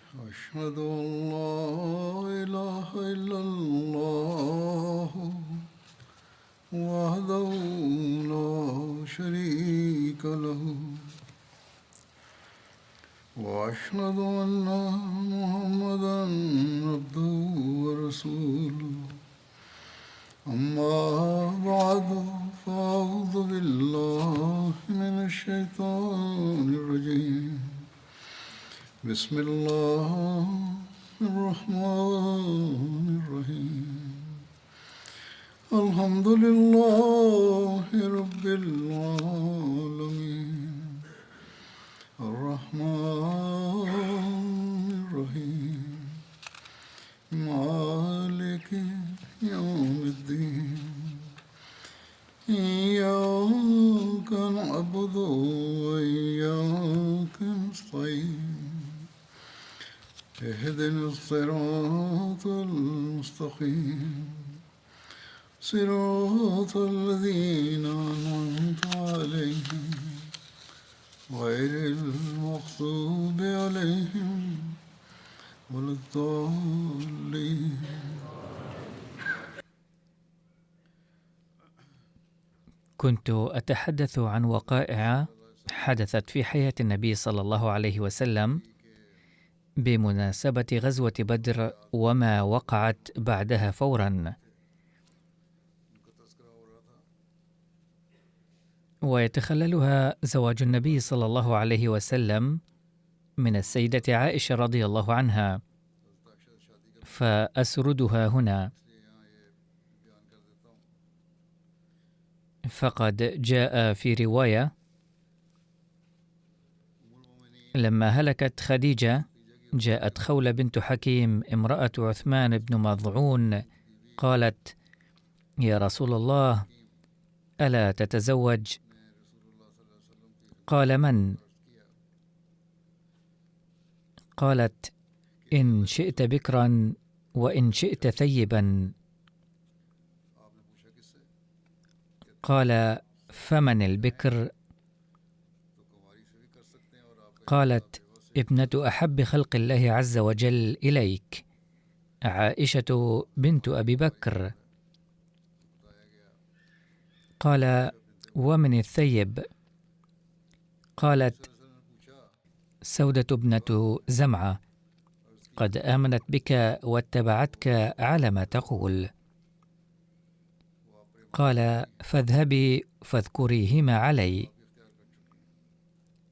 أشهد أن لا إله إلا الله وحده لا شريك له وأشهد أن محمدا عبده ورسوله أما بعد فأعوذ بالله من الشيطان الرجيم بسم الله الرحمن الرحيم الحمد لله رب العالمين الرحمن الرحيم مالك يوم الدين إياك نعبد وإياك نستعين اهدنا الصراط المستقيم صراط الذين أنعمت عليهم غير المغضوب عليهم ولا الضالين. كنت أتحدث عن وقائع حدثت في حياة النبي صلى الله عليه وسلم بمناسبة غزوة بدر وما وقعت بعدها فورا. ويتخللها زواج النبي صلى الله عليه وسلم من السيدة عائشة رضي الله عنها، فأسردها هنا. فقد جاء في رواية: لما هلكت خديجة جاءت خولة بنت حكيم امرأة عثمان بن مظعون قالت: يا رسول الله، ألا تتزوج؟ قال: من؟ قالت: إن شئت بكرا وإن شئت ثيبا. قال: فمن البكر؟ قالت: ابنة أحب خلق الله عز وجل إليك، عائشة بنت أبي بكر. قال: ومن الثيب؟ قالت: سودة ابنة زمعة، قد آمنت بك واتبعتك على ما تقول. قال: فاذهبي فاذكريهما علي.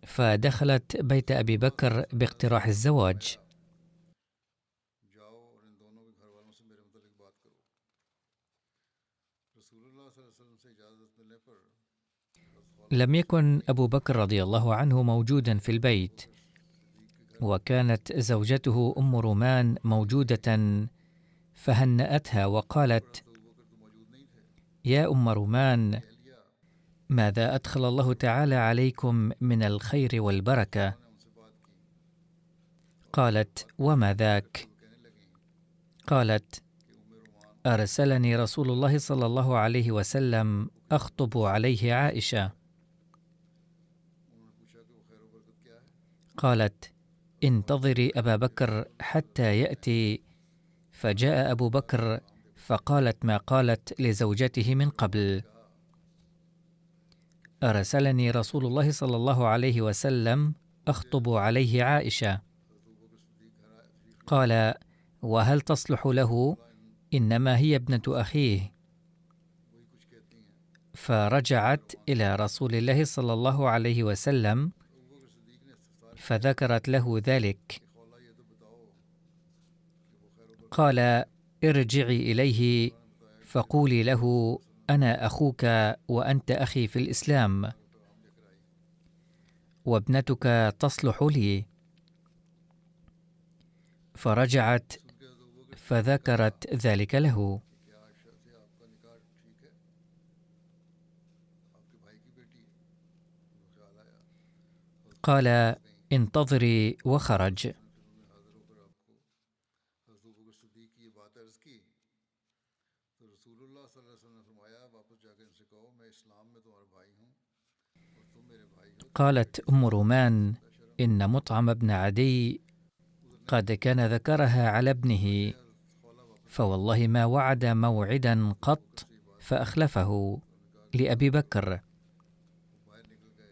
فدخلت بيت أبي بكر باقتراح الزواج. لم يكن أبو بكر رضي الله عنه موجودا في البيت، وكانت زوجته أم رومان موجودة، فهنأتها وقالت: يا أم رومان، ماذا أدخل الله تعالى عليكم من الخير والبركة؟ قالت: وما ذاك؟ قالت: أرسلني رسول الله صلى الله عليه وسلم أخطب عليه عائشة. قالت: انتظري أبا بكر حتى يأتي. فجاء أبو بكر فقالت ما قالت لزوجته من قبل: أرسلني رسول الله صلى الله عليه وسلم أخطب عليه عائشة. قال: وهل تصلح له؟ إنما هي ابنة أخيه. فرجعت إلى رسول الله صلى الله عليه وسلم فذكرت له ذلك. قال: ارجعي إليه فقولي له: أنا أخوك وأنت أخي في الإسلام، وابنتك تصلح لي. فرجعت فذكرت ذلك له. قال: انتظري، وخرج. قالت أم رومان: إن مطعم بن عدي قد كان ذكرها على ابنه، فوالله ما وعد موعدا قط فأخلفه لأبي بكر.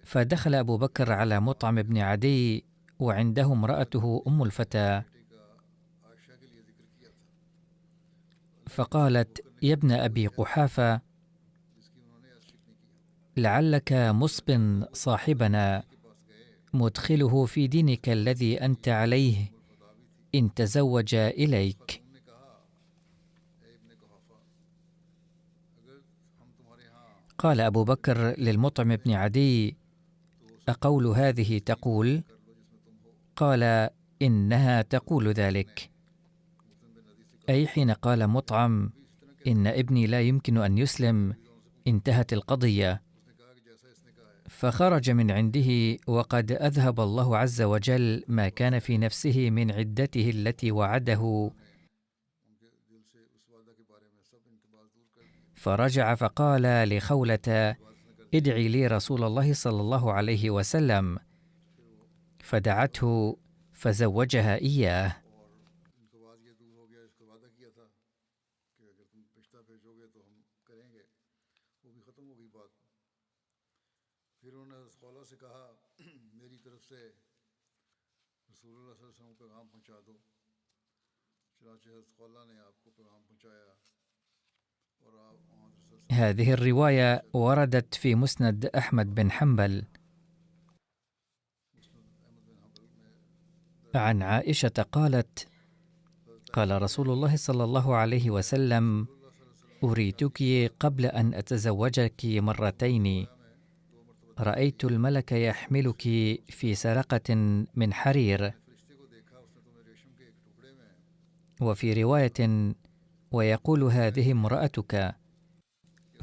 فدخل أبو بكر على مطعم بن عدي وعنده امرأته أم الفتى، فقالت: يا ابن أبي قحافة، لعلك مصب صاحبنا مدخله في دينك الذي أنت عليه إن تزوج إليك. قال أبو بكر للمطعم بن عدي: أقول هذه تقول؟ قال: إنها تقول ذلك. أي حين قال مطعم: إن ابني لا يمكن أن يسلم، انتهت القضية. فخرج من عنده وقد أذهب الله عز وجل ما كان في نفسه من عدته التي وعده، فرجع فقال لخولة: ادعي لي رسول الله صلى الله عليه وسلم، فدعته فزوجها إياه. هذه الرواية وردت في مسند أحمد بن حنبل عن عائشة قالت: قال رسول الله صلى الله عليه وسلم: أريتك قبل أن أتزوجك مرتين، رأيت الملك يحملك في سرقة من حرير، وفي رواية: ويقول هذه امرأتك،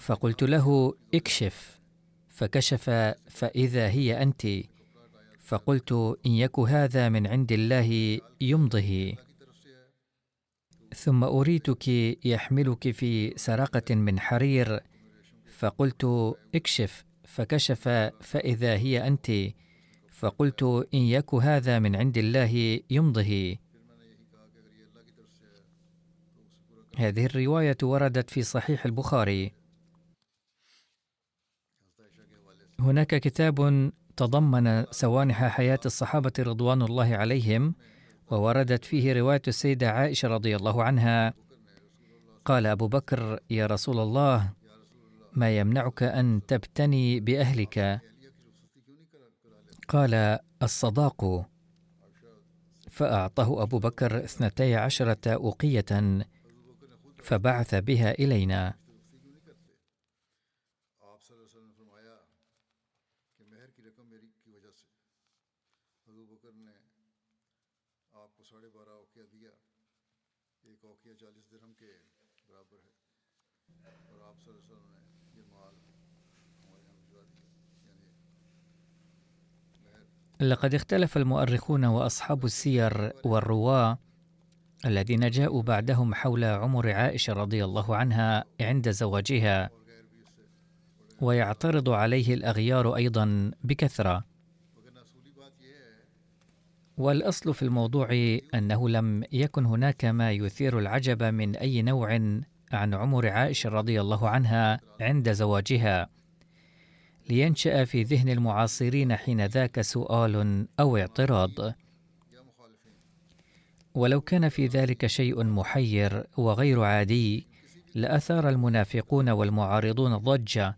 فقلت له: اكشف، فكشف فإذا هي أنت، فقلت: إن يك هذا من عند الله يمضه. ثم أريتك يحملك في سرقة من حرير، فقلت: اكشف، فكشف فإذا هي أنت، فقلت: إن يك هذا من عند الله يمضه. هذه الرواية وردت في صحيح البخاري. هناك كتاب تضمن سوانح حياة الصحابة رضوان الله عليهم، ووردت فيه رواية السيدة عائشة رضي الله عنها. قال أبو بكر: يا رسول الله، ما يمنعك أن تبتني بأهلك؟ قال: الصداق. فأعطاه أبو بكر 12 أوقية، فبعث بها إلينا. لقد اختلف المؤرخون وأصحاب السير والرواة الذين جاءوا بعدهم حول عمر عائشة رضي الله عنها عند زواجها، ويعترض عليه الأغيار أيضا بكثرة. والأصل في الموضوع أنه لم يكن هناك ما يثير العجب من أي نوع عن عمر عائشة رضي الله عنها عند زواجها، لينشأ في ذهن المعاصرين حين ذاك سؤال أو اعتراض. ولو كان في ذلك شيء محير وغير عادي لأثار المنافقون والمعارضون ضجة،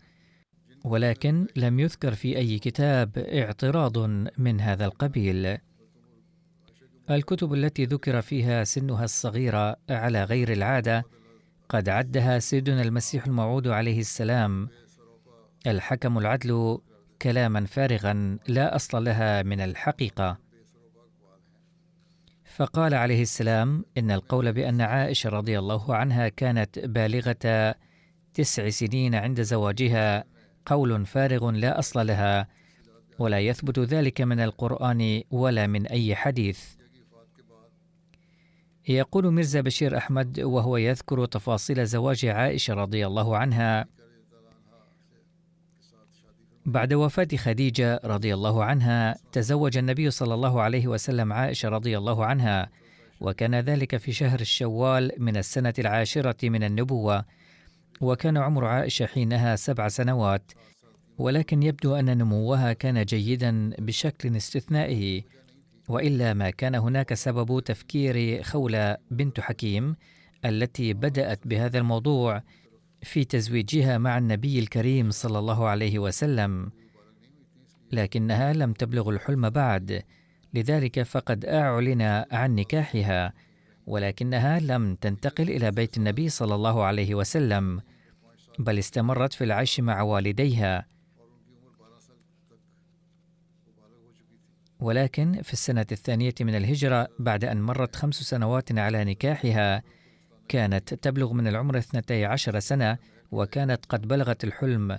ولكن لم يذكر في أي كتاب اعتراض من هذا القبيل. الكتب التي ذكر فيها سنها الصغيرة على غير العادة قد عدها سيدنا المسيح الموعود عليه السلام الحكم العدل كلاما فارغا لا أصل لها من الحقيقة. فقال عليه السلام: إن القول بأن عائشة رضي الله عنها كانت بالغة 9 سنين عند زواجها قول فارغ لا أصل لها، ولا يثبت ذلك من القرآن ولا من أي حديث. يقول ميرزا بشير أحمد وهو يذكر تفاصيل زواج عائشة رضي الله عنها: بعد وفاة خديجة رضي الله عنها تزوج النبي صلى الله عليه وسلم عائشة رضي الله عنها، وكان ذلك في شهر الشوال من السنة 10 من النبوة، وكان عمر عائشة حينها 7 سنوات، ولكن يبدو أن نموها كان جيدا بشكل استثنائي، وإلا ما كان هناك سبب تفكير خولة بنت حكيم التي بدأت بهذا الموضوع في تزويجها مع النبي الكريم صلى الله عليه وسلم، لكنها لم تبلغ الحلم بعد، لذلك فقد أعلن عن نكاحها، ولكنها لم تنتقل إلى بيت النبي صلى الله عليه وسلم، بل استمرت في العيش مع والديها. ولكن في السنة 2 من الهجرة، بعد أن مرت 5 سنوات على نكاحها، كانت تبلغ من العمر 12 سنة، وكانت قد بلغت الحلم،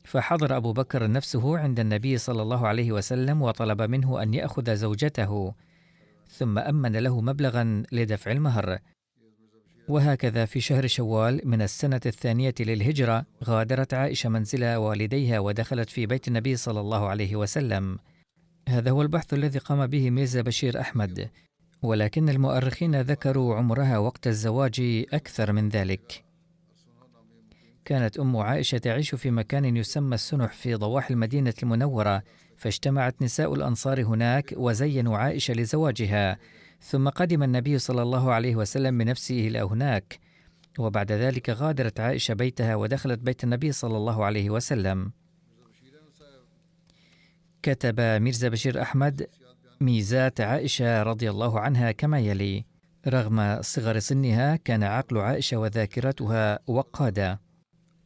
فحضر أبو بكر نفسه عند النبي صلى الله عليه وسلم وطلب منه أن يأخذ زوجته، ثم أمن له مبلغا لدفع المهر. وهكذا في شهر شوال من السنة 2 للهجرة غادرت عائشة منزل والديها ودخلت في بيت النبي صلى الله عليه وسلم. هذا هو البحث الذي قام به ميرزا بشير أحمد، ولكن المؤرخين ذكروا عمرها وقت الزواج أكثر من ذلك. كانت أم عائشة تعيش في مكان يسمى السنح في ضواحي المدينة المنورة، فاجتمعت نساء الأنصار هناك وزينوا عائشة لزواجها، ثم قدم النبي صلى الله عليه وسلم بنفسه إلى هناك، وبعد ذلك غادرت عائشة بيتها ودخلت بيت النبي صلى الله عليه وسلم. كتب ميرزا بشير أحمد ميزات عائشة رضي الله عنها كما يلي: رغم صغر سنها كان عقل عائشة وذاكرتها وقادة،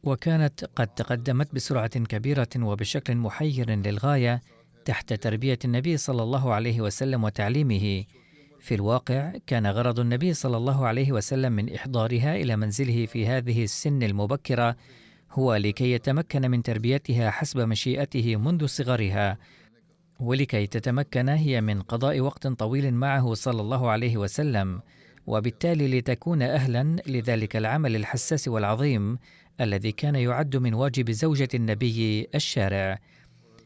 وكانت قد تقدمت بسرعة كبيرة وبشكل محير للغاية تحت تربية النبي صلى الله عليه وسلم وتعليمه. في الواقع كان غرض النبي صلى الله عليه وسلم من إحضارها إلى منزله في هذه السن المبكرة هو لكي يتمكن من تربيتها حسب مشيئته منذ صغرها، ولكي تتمكن هي من قضاء وقت طويل معه صلى الله عليه وسلم، وبالتالي لتكون أهلا لذلك العمل الحساس والعظيم الذي كان يعد من واجب زوجة النبي الشارع.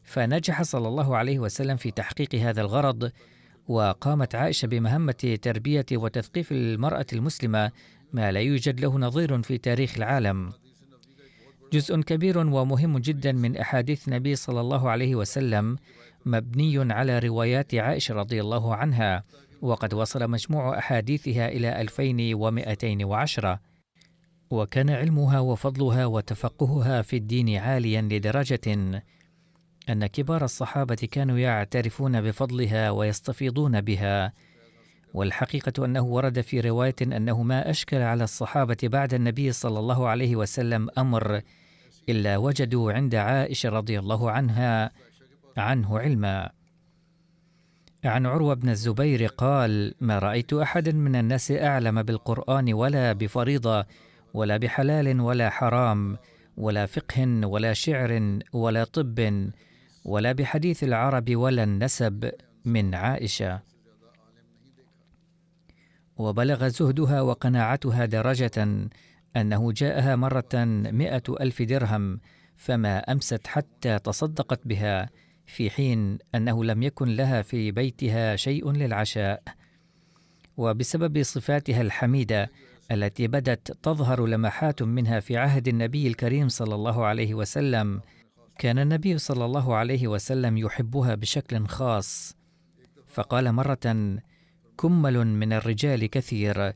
فنجح صلى الله عليه وسلم في تحقيق هذا الغرض، وقامت عائشة بمهمة تربية وتثقيف المرأة المسلمة ما لا يوجد له نظير في تاريخ العالم. جزء كبير ومهم جدا من أحاديث النبي صلى الله عليه وسلم مبني على روايات عائشة رضي الله عنها، وقد وصل مجموع أحاديثها إلى 2210، وكان علمها وفضلها وتفقهها في الدين عاليا لدرجة أن كبار الصحابة كانوا يعترفون بفضلها ويستفيضون بها. والحقيقة أنه ورد في رواية أنه ما أشكل على الصحابة بعد النبي صلى الله عليه وسلم أمر إلا وجدوا عند عائشة رضي الله عنها عنه علما. عن عروة بن الزبير قال: ما رأيت أحد من الناس أعلم بالقرآن ولا بفريضة ولا بحلال ولا حرام ولا فقه ولا شعر ولا طب ولا بحديث العرب ولا النسب من عائشة. وبلغ زهدها وقناعتها درجة أنه جاءها مرة 100,000 درهم فما أمست حتى تصدقت بها، في حين أنه لم يكن لها في بيتها شيء للعشاء. وبسبب صفاتها الحميدة التي بدت تظهر لمحات منها في عهد النبي الكريم صلى الله عليه وسلم، كان النبي صلى الله عليه وسلم يحبها بشكل خاص، فقال مرة: كمل من الرجال كثير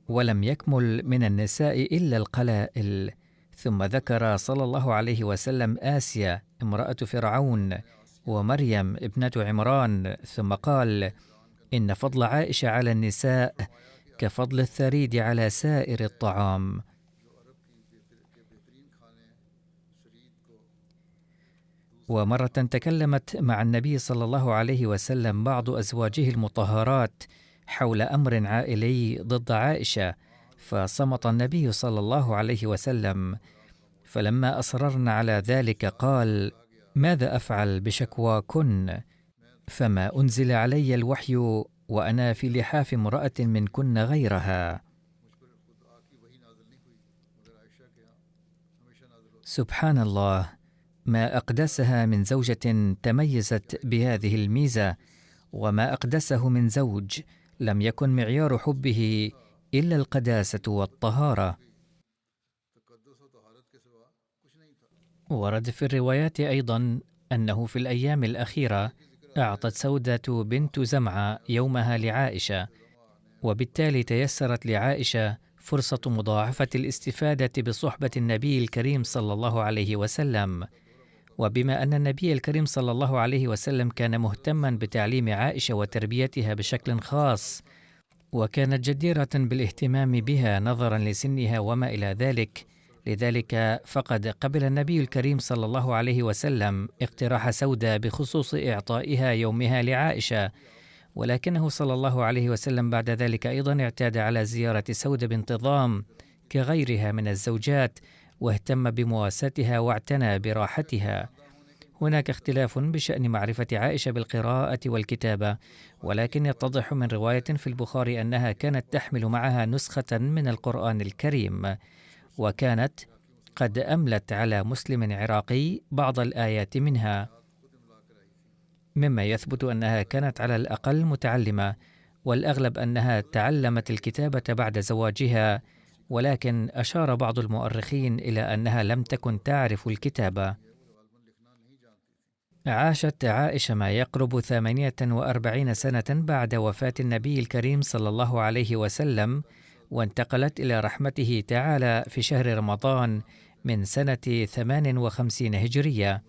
ولم يكمل من النساء إلا القلائل. ثم ذكر صلى الله عليه وسلم آسيا امرأة فرعون ومريم ابنة عمران، ثم قال: إن فضل عائشة على النساء كفضل الثريد على سائر الطعام. ومرة تكلمت مع النبي صلى الله عليه وسلم بعض أزواجه المطهرات حول أمر عائلي ضد عائشة، فصمت النبي صلى الله عليه وسلم، فلما أصررن على ذلك قال: ماذا أفعل بشكواكن؟ فما أنزل علي الوحي وأنا في لحاف امرأة منكن غيرها. سبحان الله، ما أقدسها من زوجة تميزت بهذه الميزة، وما أقدسه من زوج لم يكن معيار حبه إلا القداسة والطهارة. ورد في الروايات أيضا أنه في الأيام الأخيرة أعطت سودة بنت زمعة يومها لعائشة، وبالتالي تيسرت لعائشة فرصة مضاعفة الاستفادة بصحبة النبي الكريم صلى الله عليه وسلم. وبما أن النبي الكريم صلى الله عليه وسلم كان مهتما بتعليم عائشة وتربيتها بشكل خاص، وكانت جديرة بالاهتمام بها نظرا لسنها وما إلى ذلك، لذلك فقد قبل النبي الكريم صلى الله عليه وسلم اقتراح سودة بخصوص إعطائها يومها لعائشة، ولكنه صلى الله عليه وسلم بعد ذلك أيضا اعتاد على زيارة سودة بانتظام كغيرها من الزوجات، واهتم بمواساتها واعتنى براحتها. هناك اختلاف بشأن معرفة عائشة بالقراءة والكتابة، ولكن يتضح من رواية في البخاري أنها كانت تحمل معها نسخة من القرآن الكريم، وكانت قد أملت على مسلم عراقي بعض الآيات منها، مما يثبت أنها كانت على الأقل متعلمة، والأغلب أنها تعلمت الكتابة بعد زواجها، ولكن أشار بعض المؤرخين إلى أنها لم تكن تعرف الكتابة. عاشت عائشة ما يقرب 48 سنة بعد وفاة النبي الكريم صلى الله عليه وسلم، وانتقلت إلى رحمته تعالى في شهر رمضان من سنة 58 هجرية.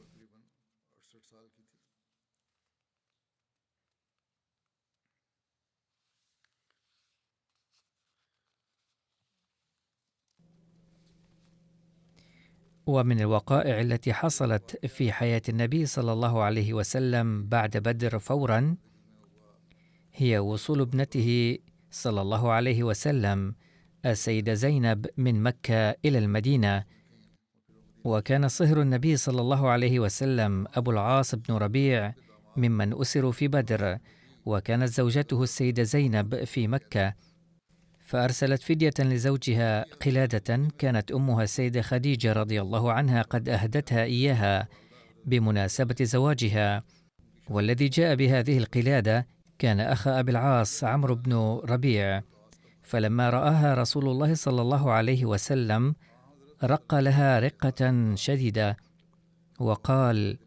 ومن الوقائع التي حصلت في حياة النبي صلى الله عليه وسلم بعد بدر فورا هي وصول ابنته صلى الله عليه وسلم السيدة زينب من مكة إلى المدينة. وكان صهر النبي صلى الله عليه وسلم أبو العاص بن ربيع ممن أسروا في بدر، وكانت زوجته السيدة زينب في مكة، فأرسلت فدية لزوجها قلادة كانت أمها السيدة خديجة رضي الله عنها قد أهدتها إياها بمناسبة زواجها. والذي جاء بهذه القلادة كان أخ أبي العاص عمرو بن ربيع، فلما رآها رسول الله صلى الله عليه وسلم رق لها رقة شديدة، وقال: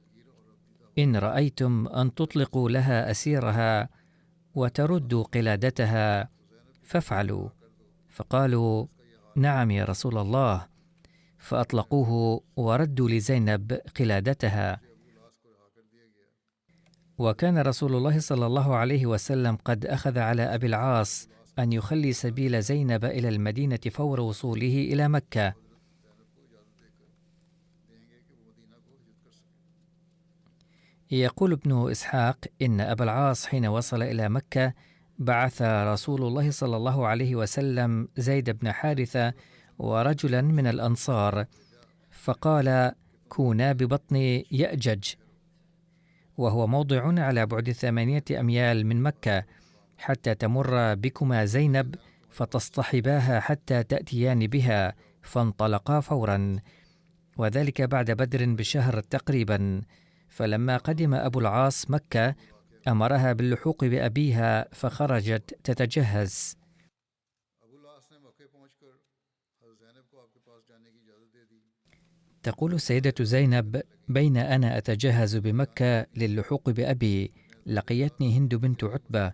إن رأيتم أن تطلقوا لها أسيرها وتردوا قلادتها فافعلوا. فقالوا: نعم يا رسول الله، فأطلقوه وردوا لزينب قلادتها. وكان رسول الله صلى الله عليه وسلم قد أخذ على أبي العاص أن يخلي سبيل زينب إلى المدينة فور وصوله إلى مكة. يقول ابن إسحاق إن أبا العاص حين وصل إلى مكة بعث رسول الله صلى الله عليه وسلم زيد بن حارثة ورجلا من الأنصار، فقال: كونا ببطن يأجج، وهو موضع على بعد 8 أميال من مكة، حتى تمر بكما زينب فتصطحباها حتى تأتيان بها. فانطلقا فورا، وذلك بعد بدر بشهر تقريبا. فلما قدم أبو العاص مكة أمرها باللحوق بأبيها، فخرجت تتجهز. تقول السيدة زينب: بين أنا أتجهز بمكة للحوق بأبي، لقيتني هند بنت عتبة: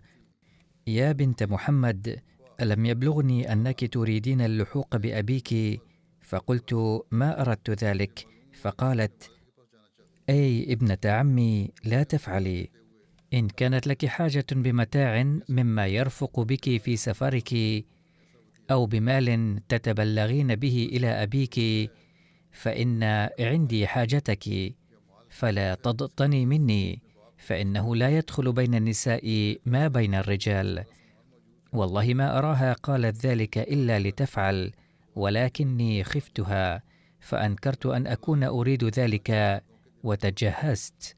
يا بنت محمد، ألم يبلغني أنك تريدين اللحوق بأبيك؟ فقلت: ما أردت ذلك. فقالت: أي ابنة عمي، لا تفعلي. إن كانت لك حاجة بمتاع مما يرفق بك في سفرك، أو بمال تتبلغين به إلى أبيك، فإن عندي حاجتك، فلا تضطني مني، فإنه لا يدخل بين النساء ما بين الرجال. والله ما أراها قالت ذلك إلا لتفعل، ولكني خفتها، فأنكرت أن أكون أريد ذلك وتجهزت.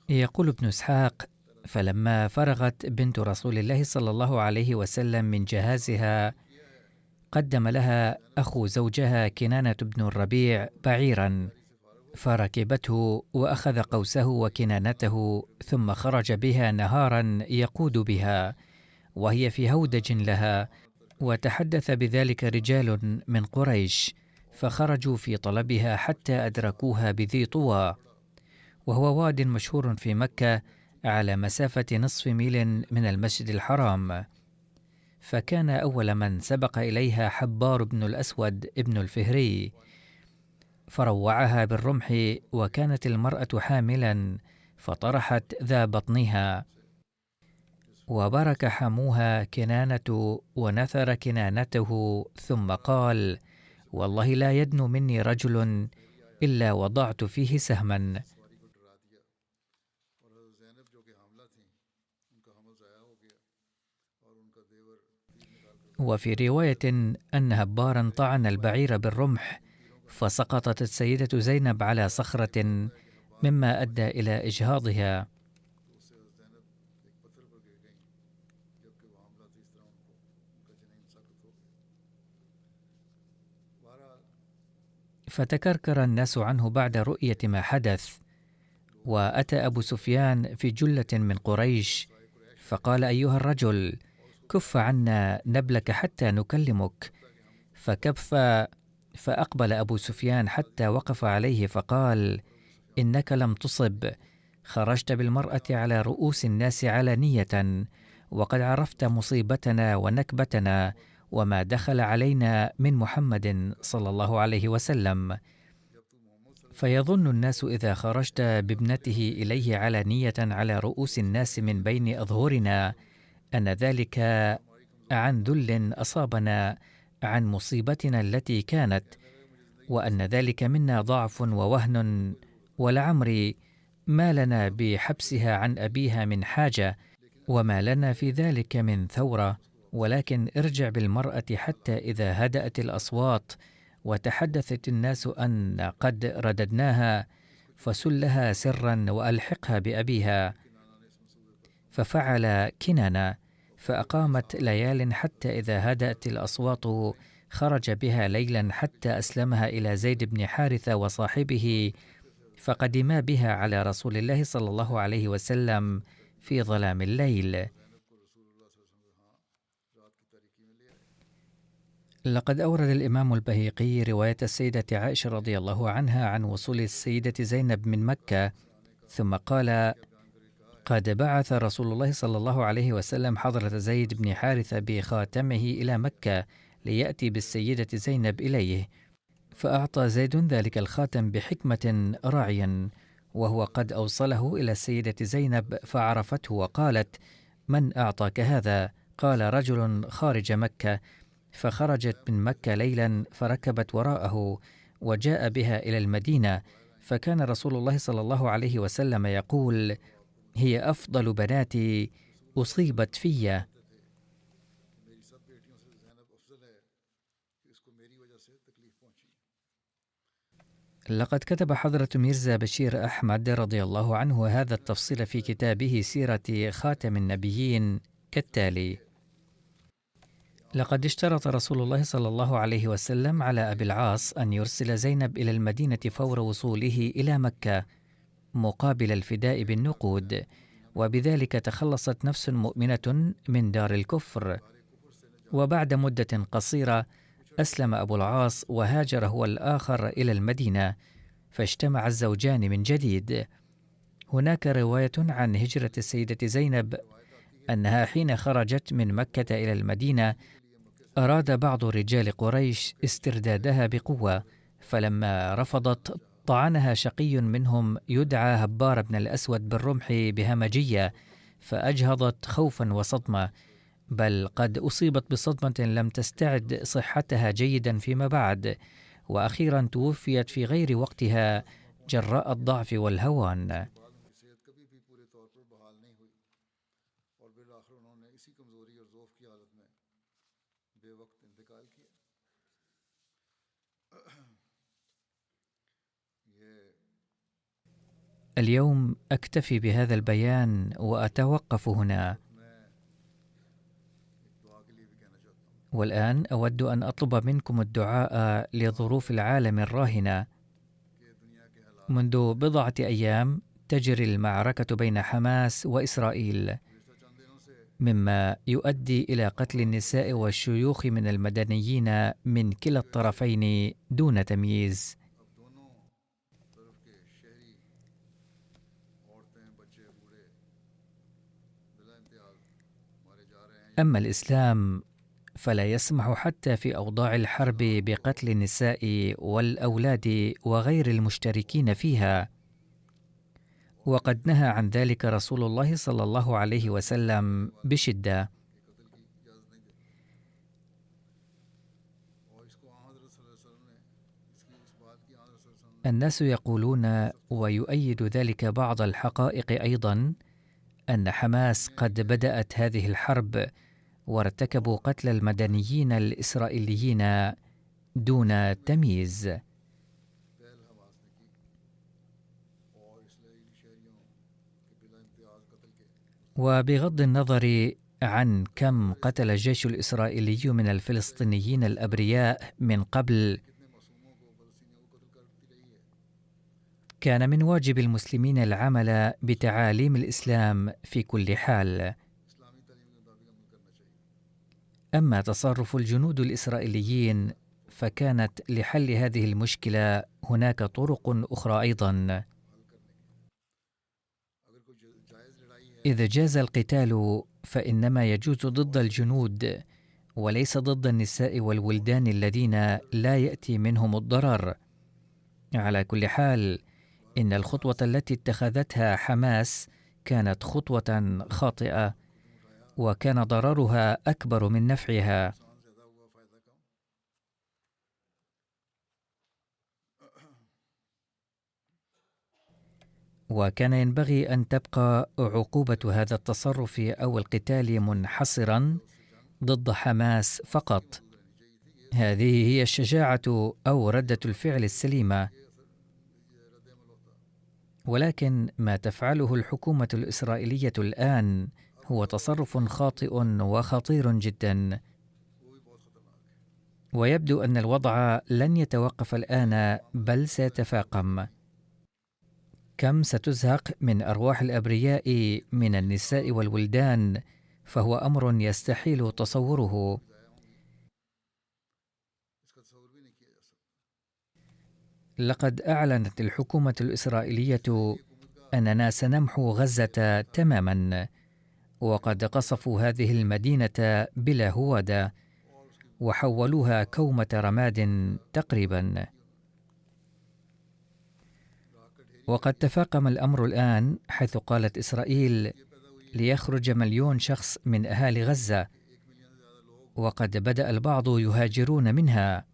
يقول ابن إسحاق: فلما فرغت بنت رسول الله صلى الله عليه وسلم من جهازها، قدم لها أخو زوجها كنانة بن الربيع بعيرا، فركبته وأخذ قوسه وكنانته، ثم خرج بها نهارا يقود بها وهي في هودج لها. وتحدث بذلك رجال من قريش، فخرجوا في طلبها حتى أدركوها بذي طوى، وهو واد مشهور في مكة على مسافة نصف ميل من المسجد الحرام. فكان أول من سبق إليها حبار بن الأسود ابن الفهري، فروعها بالرمح، وكانت المرأة حاملا فطرحت ذا بطنها، وبرك حموها كنانة ونثر كنانته، ثم قال: والله لا يدنو مني رجل إلا وضعت فيه سهما. وفي رواية أن هبارا طعن البعير بالرمح، فسقطت السيدة زينب على صخرة، مما أدى إلى إجهاضها. فتكركر الناس عنه بعد رؤية ما حدث. وأتى أبو سفيان في جلة من قريش، فقال: أيها الرجل، كف عنا نبلك حتى نكلمك. فكف، فأقبل أبو سفيان حتى وقف عليه، فقال: إنك لم تصب، خرجت بالمرأة على رؤوس الناس علانية، وقد عرفت مصيبتنا ونكبتنا وما دخل علينا من محمد صلى الله عليه وسلم. فيظن الناس إذا خرجت بابنته إليه علانية على رؤوس الناس من بين أظهرنا أن ذلك عن ذل أصابنا عن مصيبتنا التي كانت، وأن ذلك منا ضعف ووهن، ولعمري ما لنا بحبسها عن أبيها من حاجة، وما لنا في ذلك من ثورة، ولكن ارجع بالمرأة حتى إذا هدأت الأصوات وتحدثت الناس أن قد رددناها، فسلها سرا وألحقها بأبيها. ففعل كنانة، فأقامت ليال حتى إذا هدأت الأصوات خرج بها ليلا حتى أسلمها إلى زيد بن حارثة وصاحبه، فقدما بها على رسول الله صلى الله عليه وسلم في ظلام الليل. لقد أورد الإمام البهيقي رواية السيدة عائشة رضي الله عنها عن وصول السيدة زينب من مكة، ثم قال: قد بعث رسول الله صلى الله عليه وسلم حضرة زيد بن حارثة بخاتمه إلى مكة ليأتي بالسيدة زينب إليه، فأعطى زيد ذلك الخاتم بحكمة راعيا، وهو قد أوصله إلى السيدة زينب، فعرفته وقالت: من أعطاك هذا؟ قال: رجل خارج مكة. فخرجت من مكة ليلا، فركبت وراءه وجاء بها إلى المدينة، فكان رسول الله صلى الله عليه وسلم يقول: هي أفضل بناتي أصيبت في. لقد كتب حضرة ميرزا بشير أحمد رضي الله عنه هذا التفصيل في كتابه سيرة خاتم النبيين كالتالي: لقد اشترط رسول الله صلى الله عليه وسلم على أبي العاص أن يرسل زينب إلى المدينة فور وصوله إلى مكة مقابل الفداء بالنقود، وبذلك تخلصت نفس مؤمنة من دار الكفر. وبعد مدة قصيرة أسلم أبو العاص وهاجر هو الآخر إلى المدينة، فاجتمع الزوجان من جديد. هناك رواية عن هجرة السيدة زينب أنها حين خرجت من مكة إلى المدينة أراد بعض رجال قريش استردادها بقوة، فلما رفضت طعنها شقي منهم يدعى هبار بن الأسود بالرمح بهمجية، فأجهضت خوفا وصدمة، بل قد أصيبت بصدمة لم تستعد صحتها جيدا فيما بعد، وأخيرا توفيت في غير وقتها جراء الضعف والهوان. اليوم أكتفي بهذا البيان وأتوقف هنا. والآن أود أن أطلب منكم الدعاء لظروف العالم الراهنة، منذ بضعة أيام تجري المعركة بين حماس وإسرائيل، مما يؤدي إلى قتل النساء والشيوخ من المدنيين من كلا الطرفين دون تمييز. أما الإسلام فلا يسمح حتى في أوضاع الحرب بقتل النساء والأولاد وغير المشتركين فيها، وقد نهى عن ذلك رسول الله صلى الله عليه وسلم بشدة. الناس يقولون، ويؤيد ذلك بعض الحقائق أيضا، أن حماس قد بدأت هذه الحرب وارتكبوا قتل المدنيين الإسرائيليين دون تمييز. وبغض النظر عن كم قتل الجيش الإسرائيلي من الفلسطينيين الأبرياء من قبل، كان من واجب المسلمين العمل بتعاليم الإسلام في كل حال. أما تصرف الجنود الإسرائيليين فكانت لحل هذه المشكلة هناك طرق أخرى أيضا. إذا جاز القتال فإنما يجوز ضد الجنود وليس ضد النساء والولدان الذين لا يأتي منهم الضرر. على كل حال، إن الخطوة التي اتخذتها حماس كانت خطوة خاطئة، وكان ضررها أكبر من نفعها. وكان ينبغي أن تبقى عقوبة هذا التصرف أو القتال منحصرا ضد حماس فقط. هذه هي الشجاعة أو ردة الفعل السليمة. ولكن ما تفعله الحكومة الإسرائيلية الآن هو تصرف خاطئ وخطير جدا، ويبدو أن الوضع لن يتوقف الآن بل سيتفاقم. كم ستزهق من أرواح الأبرياء من النساء والولدان، فهو أمر يستحيل تصوره. لقد أعلنت الحكومة الإسرائيلية أننا سنمحو غزة تماما، وقد قصفوا هذه المدينة بلا هوادة وحولوها كومة رماد تقريبا. وقد تفاقم الأمر الآن، حيث قالت إسرائيل ليخرج 1,000,000 شخص من أهالي غزة، وقد بدأ البعض يهاجرون منها.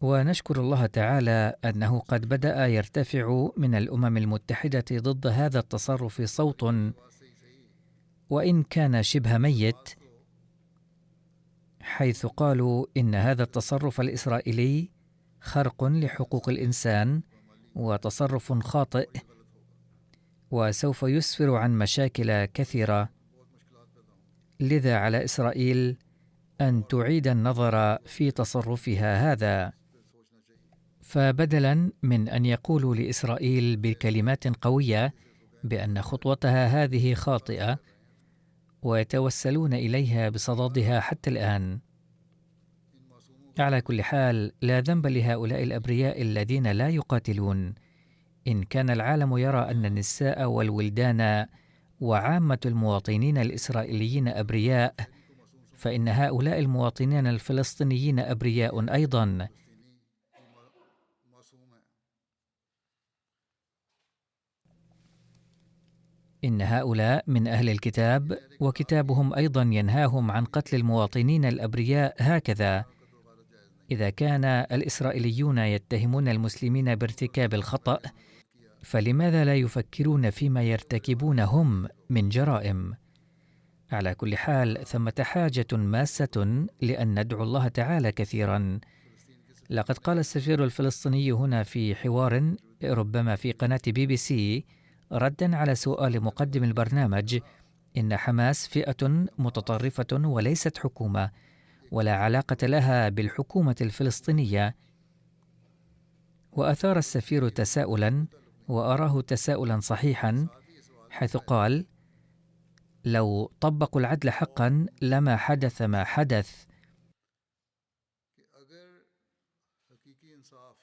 ونشكر الله تعالى أنه قد بدأ يرتفع من الأمم المتحدة ضد هذا التصرف صوت، وإن كان شبه ميت، حيث قالوا إن هذا التصرف الإسرائيلي خرق لحقوق الإنسان وتصرف خاطئ، وسوف يسفر عن مشاكل كثيرة. لذا على إسرائيل أن تعيد النظر في تصرفها هذا. فبدلا من أن يقولوا لإسرائيل بكلمات قوية بأن خطوتها هذه خاطئة ويتوسلون إليها بصددها حتى الآن. على كل حال، لا ذنب لهؤلاء الأبرياء الذين لا يقاتلون. إن كان العالم يرى أن النساء والولدان وعامة المواطنين الإسرائيليين أبرياء، فإن هؤلاء المواطنين الفلسطينيين أبرياء أيضا. إن هؤلاء من أهل الكتاب، وكتابهم أيضا ينهاهم عن قتل المواطنين الأبرياء هكذا. إذا كان الإسرائيليون يتهمون المسلمين بارتكاب الخطأ، فلماذا لا يفكرون فيما يرتكبون هم من جرائم؟ على كل حال، ثمة حاجة ماسة لأن ندعو الله تعالى كثيرا. لقد قال السفير الفلسطيني هنا في حوار ربما في قناة BBC ردا على سؤال مقدم البرنامج إن حماس فئة متطرفة وليست حكومة، ولا علاقة لها بالحكومة الفلسطينية. وأثار السفير تساؤلا، وأراه تساؤلا صحيحا، حيث قال: لو طبقوا العدل حقا لما حدث ما حدث. کہ اگر حقیقی انصاف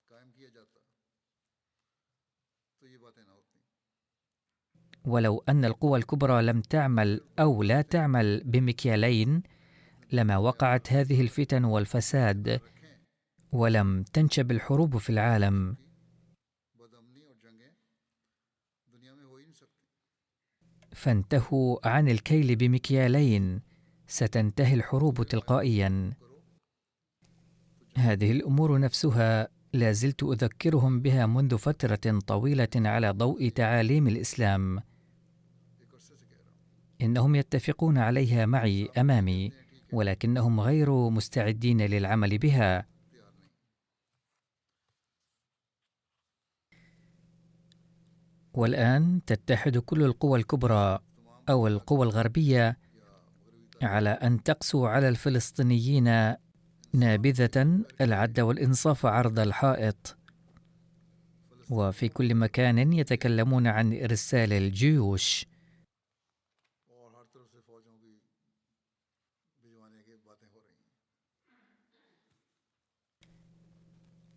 قائم کیا جاتا تو یہ باتیں نہ ہوتی. ولو أن القوى الكبرى لم تعمل أو لا تعمل بمكيالين لما وقعت هذه الفتن والفساد، ولم تنشب الحروب في العالم. بدامنی اور جنگیں دنیا میں ہو ہی نہیں سکتی. فانتهوا عن الكيل بمكيالين، ستنتهي الحروب تلقائيا. هذه الأمور نفسها لا زلت أذكرهم بها منذ فترة طويلة على ضوء تعاليم الإسلام. إنهم يتفقون عليها معي أمامي، ولكنهم غير مستعدين للعمل بها. والآن تتحد كل القوى الكبرى أو القوى الغربية على أن تقسو على الفلسطينيين نابذة العدل والإنصاف عرض الحائط. وفي كل مكان يتكلمون عن إرسال الجيوش.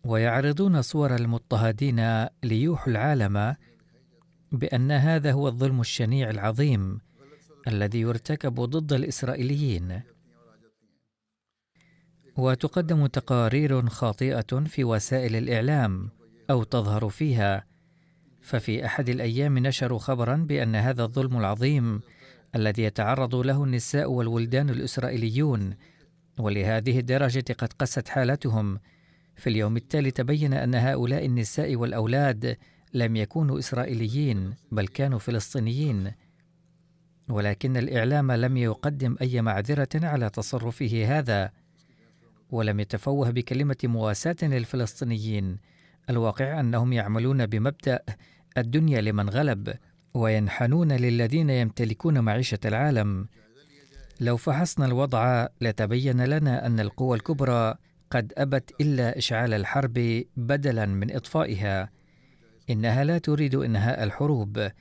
ويعرضون صور المضطهدين ليوحوا العالم بأن هذا هو الظلم الشنيع العظيم الذي يرتكب ضد الإسرائيليين. وتقدم تقارير خاطئة في وسائل الإعلام أو تظهر فيها. ففي أحد الأيام نشروا خبرا بأن هذا الظلم العظيم الذي يتعرض له النساء والولدان الإسرائيليون، ولهذه الدرجة قد قست حالتهم، في اليوم التالي تبين أن هؤلاء النساء والأولاد لم يكونوا إسرائيليين بل كانوا فلسطينيين. ولكن الإعلام لم يقدم أي معذرة على تصرفه هذا، ولم يتفوه بكلمة مواساة للفلسطينيين. الواقع أنهم يعملون بمبدأ الدنيا لمن غلب، وينحنون للذين يمتلكون معيشة العالم. لو فحصنا الوضع لتبين لنا أن القوى الكبرى قد أبت إلا إشعال الحرب بدلا من إطفائها. إنها لا تريد إنهاء الحروب.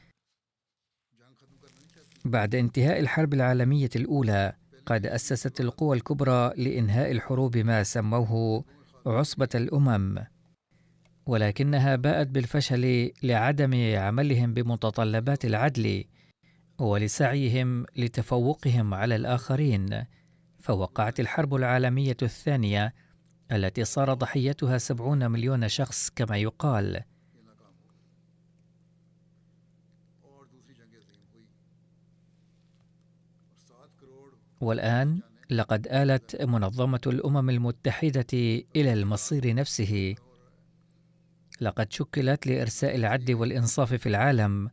بعد انتهاء الحرب العالمية الأولى قد أسست القوى الكبرى لإنهاء الحروب ما سموه عصبة الأمم، ولكنها باءت بالفشل لعدم عملهم بمتطلبات العدل ولسعيهم لتفوقهم على الآخرين. فوقعت الحرب العالمية الثانية التي صار ضحيتها 70 مليون شخص كما يقال. والآن لقد آلت منظمة الأمم المتحدة إلى المصير نفسه. لقد شكلت لإرساء العدل والإنصاف في العالم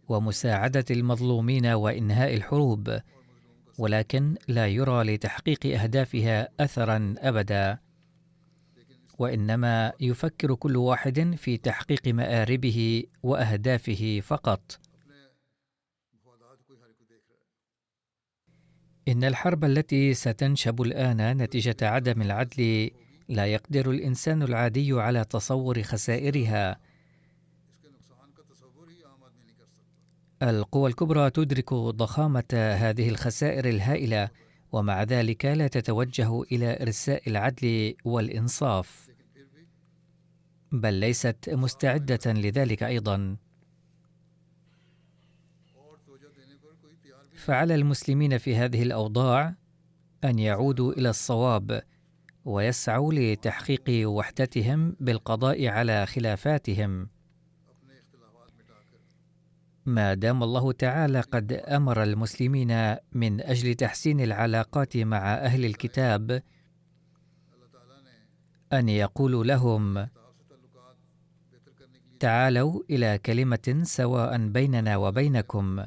ومساعدة المظلومين وإنهاء الحروب، ولكن لا يرى لتحقيق أهدافها أثرا أبدا، وإنما يفكر كل واحد في تحقيق مآربه وأهدافه فقط. إن الحرب التي ستنشب الآن نتيجة عدم العدل لا يقدر الإنسان العادي على تصور خسائرها. القوى الكبرى تدرك ضخامة هذه الخسائر الهائلة، ومع ذلك لا تتوجه إلى إرساء العدل والإنصاف، بل ليست مستعدة لذلك أيضا. فعلى المسلمين في هذه الأوضاع أن يعودوا إلى الصواب ويسعوا لتحقيق وحدتهم بالقضاء على خلافاتهم. ما دام الله تعالى قد أمر المسلمين من أجل تحسين العلاقات مع أهل الكتاب أن يقولوا لهم: تعالوا إلى كلمة سواء بيننا وبينكم،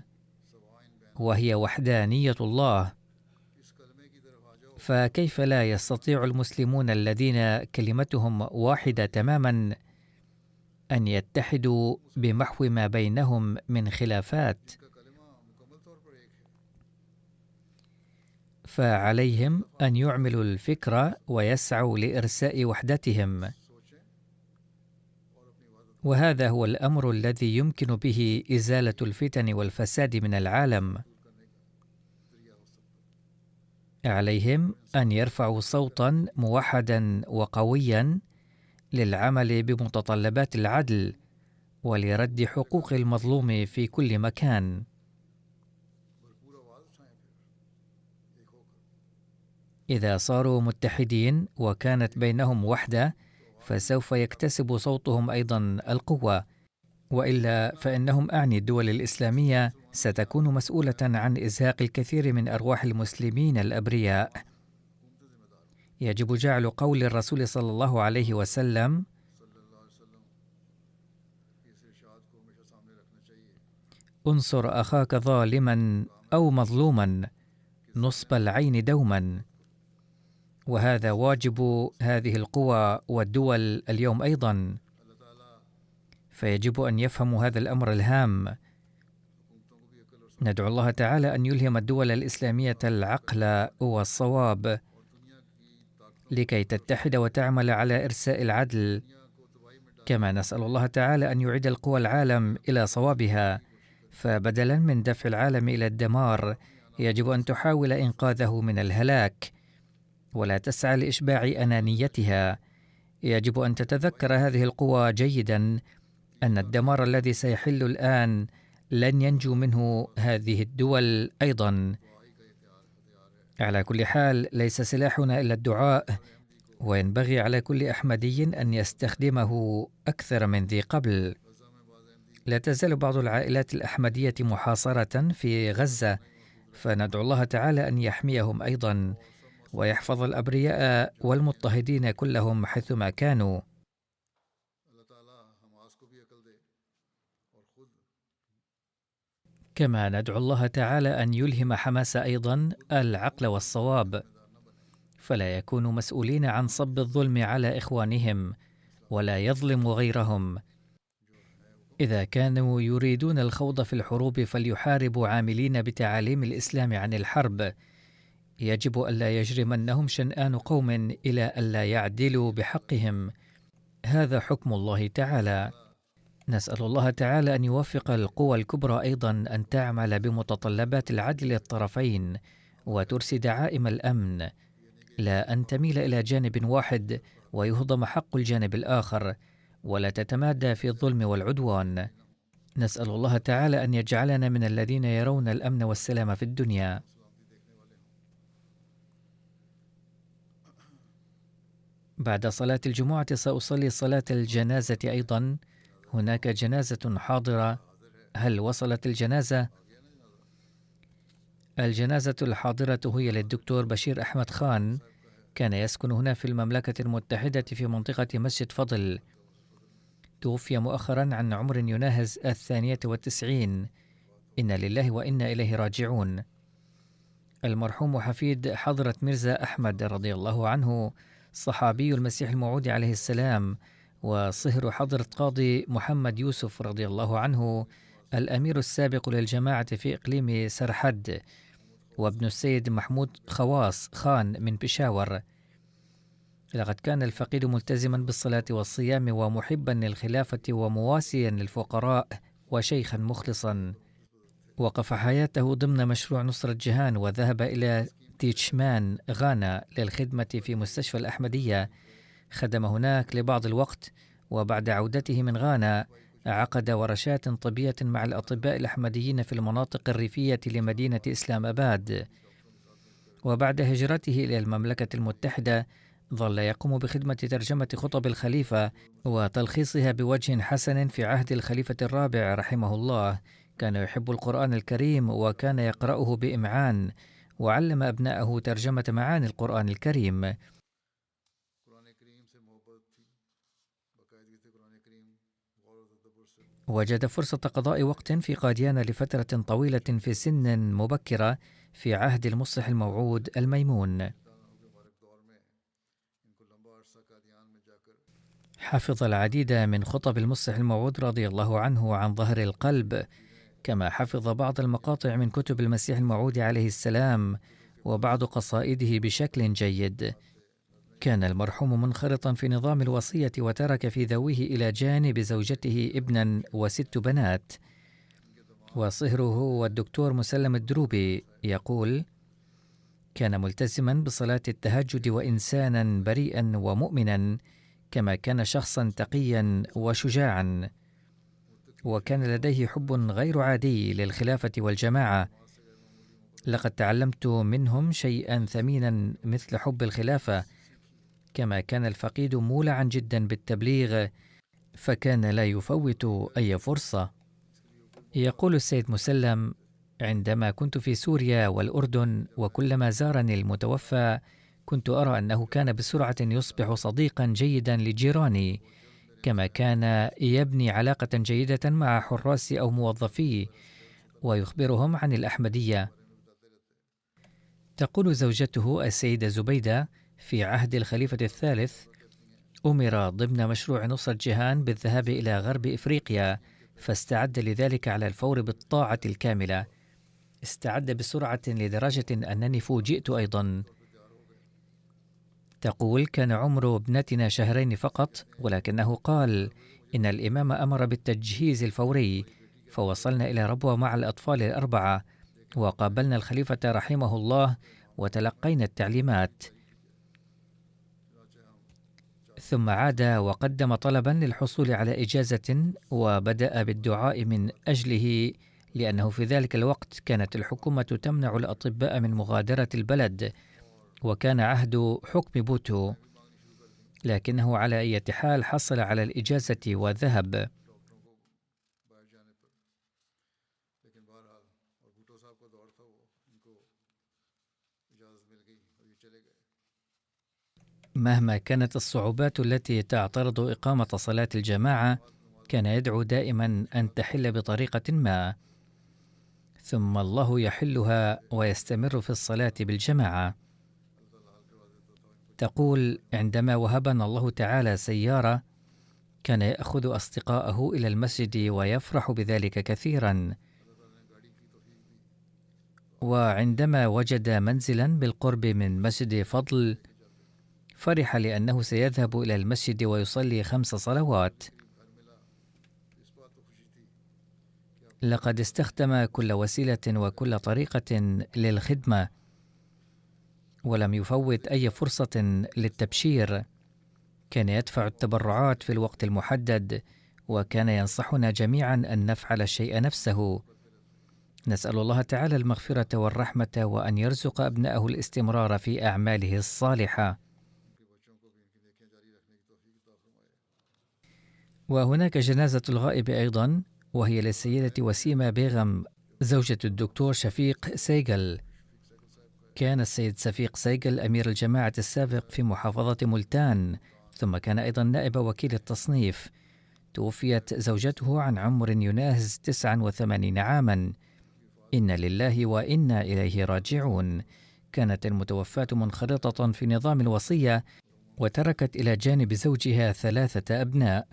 وهي وحدانية الله. فكيف لا يستطيع المسلمون الذين كلمتهم واحدة تماما أن يتحدوا بمحو ما بينهم من خلافات؟ فعليهم أن يعملوا الفكرة ويسعوا لإرساء وحدتهم. وهذا هو الأمر الذي يمكن به إزالة الفتن والفساد من العالم. عليهم أن يرفعوا صوتا موحدا وقويا للعمل بمتطلبات العدل ولرد حقوق المظلوم في كل مكان. إذا صاروا متحدين وكانت بينهم وحدة فسوف يكتسب صوتهم أيضا القوة، وإلا فإنهم أعني الدول الإسلامية ستكون مسؤولة عن إزهاق الكثير من أرواح المسلمين الأبرياء. يجب جعل قول الرسول صلى الله عليه وسلم: انصر أخاك ظالما أو مظلوما نصب العين دوما. وهذا واجب هذه القوى والدول اليوم أيضا، فيجب أن يفهموا هذا الأمر الهام. ندعو الله تعالى أن يلهم الدول الإسلامية العقل والصواب لكي تتحد وتعمل على إرساء العدل، كما نسأل الله تعالى أن يعيد القوى العالم إلى صوابها، فبدلا من دفع العالم إلى الدمار يجب أن تحاول إنقاذه من الهلاك ولا تسعى لإشباع أنانيتها. يجب أن تتذكر هذه القوى جيدا أن الدمار الذي سيحل الآن لن ينجو منه هذه الدول أيضا. على كل حال ليس سلاحنا إلا الدعاء، وينبغي على كل أحمدي أن يستخدمه أكثر من ذي قبل. لا تزال بعض العائلات الأحمدية محاصرة في غزة، فندعو الله تعالى أن يحميهم أيضا ويحفظ الأبرياء والمضطهدين كلهم حيثما كانوا. كما ندعو الله تعالى أن يلهم حماس أيضا العقل والصواب، فلا يكونوا مسؤولين عن صب الظلم على إخوانهم ولا يظلموا غيرهم. إذا كانوا يريدون الخوض في الحروب فليحاربوا عاملين بتعاليم الإسلام عن الحرب. يجب ألا يجرمنهم شنآن قوم إلى ألا يعدلوا بحقهم. هذا حكم الله تعالى. نسأل الله تعالى أن يوفق القوى الكبرى أيضا أن تعمل بمتطلبات العدل للطرفين وترسي دعائم الأمن، لا أن تميل إلى جانب واحد ويهضم حق الجانب الآخر، ولا تتمادى في الظلم والعدوان. نسأل الله تعالى أن يجعلنا من الذين يرون الأمن والسلام في الدنيا. بعد صلاة الجمعة سأصلي صلاة الجنازة أيضا. هناك جنازة حاضرة. هل وصلت الجنازة؟ الجنازة الحاضرة هي للدكتور بشير أحمد خان، كان يسكن هنا في المملكة المتحدة في منطقة مسجد فضل. توفي مؤخرا عن عمر يناهز 92. إنا لله وإنا إليه راجعون. المرحوم حفيد حضرة ميرزا أحمد رضي الله عنه، صحابي المسيح الموعود عليه السلام، وصهر حضرة قاضي محمد يوسف رضي الله عنه، الأمير السابق للجماعة في إقليم سرحد، وابن السيد محمود خواص خان من بشاور. لقد كان الفقيد ملتزما بالصلاة والصيام ومحبا للخلافة ومواسيا للفقراء وشيخا مخلصا. وقف حياته ضمن مشروع نصرة جهان، وذهب إلى تيتشمان غانا للخدمة في مستشفى الأحمدية. خدم هناك لبعض الوقت، وبعد عودته من غانا عقد ورشات طبية مع الأطباء الأحمديين في المناطق الريفية لمدينة إسلام أباد. وبعد هجرته إلى المملكة المتحدة ظل يقوم بخدمة ترجمة خطب الخليفة وتلخيصها بوجه حسن في عهد الخليفة الرابع رحمه الله. كان يحب القرآن الكريم وكان يقرأه بإمعان، وعلم أبناءه ترجمة معاني القرآن الكريم. وجد فرصة قضاء وقت في قاديان لفترة طويلة في سن مبكرة في عهد المصلح الموعود الميمون. حفظ العديد من خطب المصلح الموعود رضي الله عنه عن ظهر القلب، كما حفظ بعض المقاطع من كتب المسيح الموعود عليه السلام وبعض قصائده بشكل جيد. كان المرحوم منخرطا في نظام الوصية وترك في ذويه إلى جانب زوجته ابنا و6 بنات. وصهره هو الدكتور مسلم الدروبي يقول: كان ملتزما بصلاة التهجد وإنسانا بريئا ومؤمنا، كما كان شخصا تقيا وشجاعا، وكان لديه حب غير عادي للخلافة والجماعة. لقد تعلمت منهم شيئا ثمينا مثل حب الخلافة، كما كان الفقيد مولعا جدا بالتبليغ، فكان لا يفوت أي فرصة. يقول السيد مسلم: عندما كنت في سوريا والأردن وكلما زارني المتوفى كنت أرى أنه كان بسرعة يصبح صديقا جيدا لجيراني، كما كان يبني علاقة جيدة مع حراس أو موظفيه ويخبرهم عن الأحمدية. تقول زوجته السيدة زبيدة: في عهد الخليفة الثالث أمر ضمن مشروع نصرة جيهان بالذهاب إلى غرب إفريقيا، فاستعد لذلك على الفور بالطاعة الكاملة. استعد بسرعة لدرجة أنني فوجئت أيضا. تقول: كان عمر ابنتنا 2 شهرين فقط، ولكنه قال إن الإمام أمر بالتجهيز الفوري، فوصلنا إلى ربوة مع الأطفال ال4 وقابلنا الخليفة رحمه الله وتلقينا التعليمات. ثم عاد وقدم طلبا للحصول على إجازة وبدأ بالدعاء من أجله، لأنه في ذلك الوقت كانت الحكومة تمنع الأطباء من مغادرة البلد، وكان عهد حكم بوتو، لكنه على أي حال حصل على الإجازة وذهب. مهما كانت الصعوبات التي تعترض إقامة صلاة الجماعة، كان يدعو دائما أن تحل بطريقة ما، ثم الله يحلها ويستمر في الصلاة بالجماعة. تقول: عندما وهبنا الله تعالى سيارة كان يأخذ أصدقاءه إلى المسجد ويفرح بذلك كثيرا، وعندما وجد منزلا بالقرب من مسجد فضل فرح لأنه سيذهب إلى المسجد ويصلي 5 صلوات. لقد استخدم كل وسيلة وكل طريقة للخدمة، ولم يفوت أي فرصة للتبشير. كان يدفع التبرعات في الوقت المحدد، وكان ينصحنا جميعا أن نفعل الشيء نفسه. نسأل الله تعالى المغفرة والرحمة، وأن يرزق أبنائه الاستمرار في أعماله الصالحة. وهناك جنازة الغائب أيضا، وهي للسيدة وسيمة بيغم زوجة الدكتور شفيق سيغل. كان السيد شفيق سيغل أمير الجماعة السابق في محافظة ملتان، ثم كان أيضا نائب وكيل التصنيف. توفيت زوجته عن عمر يناهز 89 عاما. إنا لله وإنا إليه راجعون. كانت المتوفاة منخرطة في نظام الوصية، وتركت إلى جانب زوجها 3 أبناء.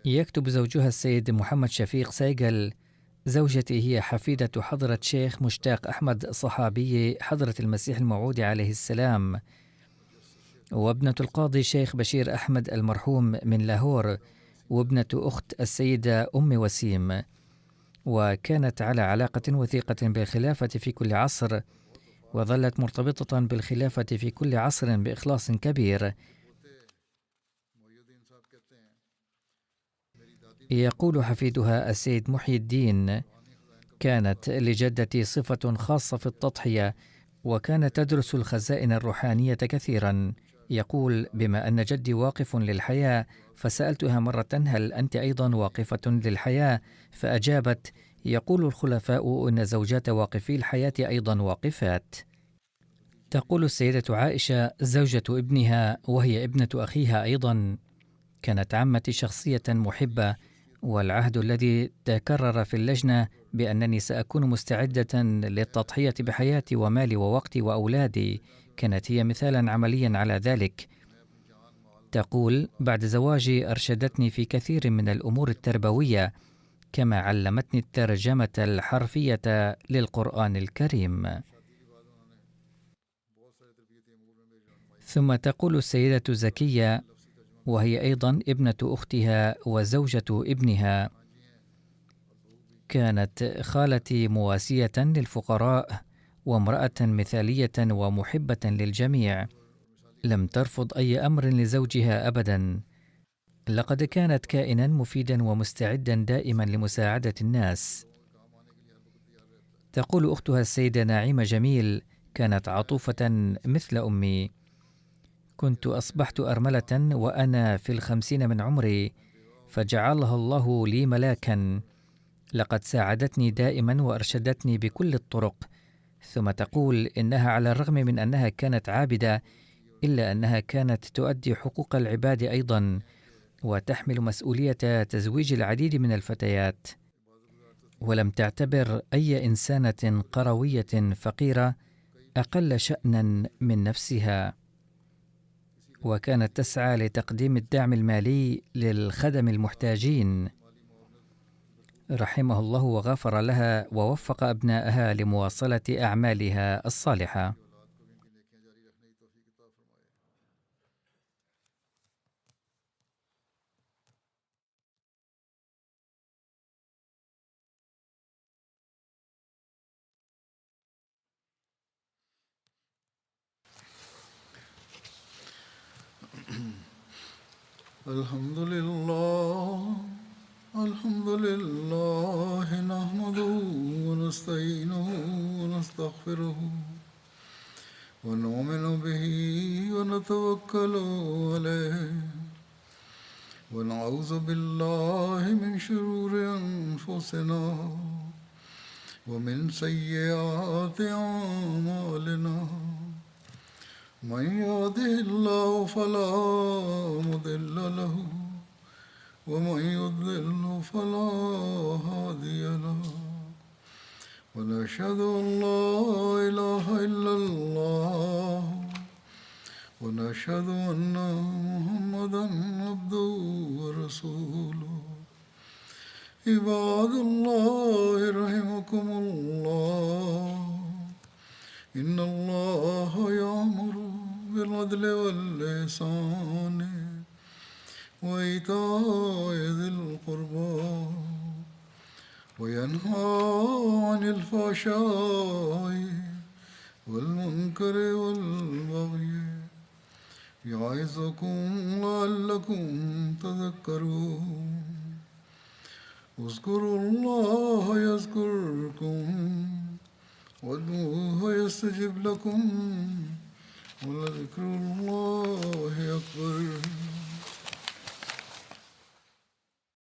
يكتب زوجها السيد محمد شفيق سيغل: زوجتي هي حفيدة حضرة شيخ مشتاق أحمد صحابي حضرة المسيح الموعود عليه السلام، وابنة القاضي شيخ بشير أحمد المرحوم من لاهور، وابنة أخت السيدة أم وسيم. وكانت على علاقة وثيقة بالخلافة في كل عصر، وظلت مرتبطة بالخلافة في كل عصر بإخلاص كبير. يقول حفيدها السيد محي الدين: كانت لجدتي صفة خاصة في التضحية، وكانت تدرس الخزائن الروحانية كثيرا. يقول: بما أن جدي واقف للحياة، فسألتها مرة: هل أنت أيضا واقفة للحياة؟ فأجابت: يقول الخلفاء أن زوجات واقفي الحياة أيضا واقفات. تقول السيدة عائشة زوجة ابنها وهي ابنة أخيها أيضا: كانت عمتي شخصية محبة، والعهد الذي تكرر في اللجنة بأنني سأكون مستعدة للتضحية بحياتي ومالي ووقتي وأولادي كانت هي مثالا عمليا على ذلك. تقول: بعد زواجي أرشدتني في كثير من الأمور التربوية، كما علمتني الترجمة الحرفية للقرآن الكريم. ثم تقول السيدة زكية، وهي أيضا ابنة أختها وزوجة ابنها: كانت خالتي مواسية للفقراء وامرأة مثالية ومحبة للجميع، لم ترفض أي أمر لزوجها أبدا. لقد كانت كائنا مفيدا ومستعدا دائما لمساعدة الناس. تقول أختها السيدة نعيمة جميل: كانت عطوفة مثل أمي. كنت أصبحت أرملة وأنا في 50 من عمري، فجعلها الله لي ملاكا. لقد ساعدتني دائما وأرشدتني بكل الطرق. ثم تقول إنها على الرغم من أنها كانت عابدة، إلا أنها كانت تؤدي حقوق العباد أيضا، وتحمل مسؤولية تزويج العديد من الفتيات، ولم تعتبر أي إنسانة قروية فقيرة أقل شأنا من نفسها، وكانت تسعى لتقديم الدعم المالي للخدم المحتاجين. رحمه الله وغفر لها ووفق أبنائها لمواصلة أعمالها الصالحة. الحمد لله نحمده ونستعينه ونستغفره ونؤمن به ونتوكل عليه ونعوذ بالله من شرور أنفسنا ومن سيئات أعمالنا. من يهده الله فلا مضل له ومن يضلل فلا هادي له. ونشهد أن لا إله إلا الله ونشهد أن محمدا عبده ورسوله. عباد الله رحمكم الله، إن الله يأمر بالعدل والإحسان وإيتاء ذي القربى وينهى عن الفحشاء والمنكر والبغي يعظكم لعلكم تذكرون. اذكروا الله يذكركم وادعوه يستجب لكم ولذكر الله أكبر.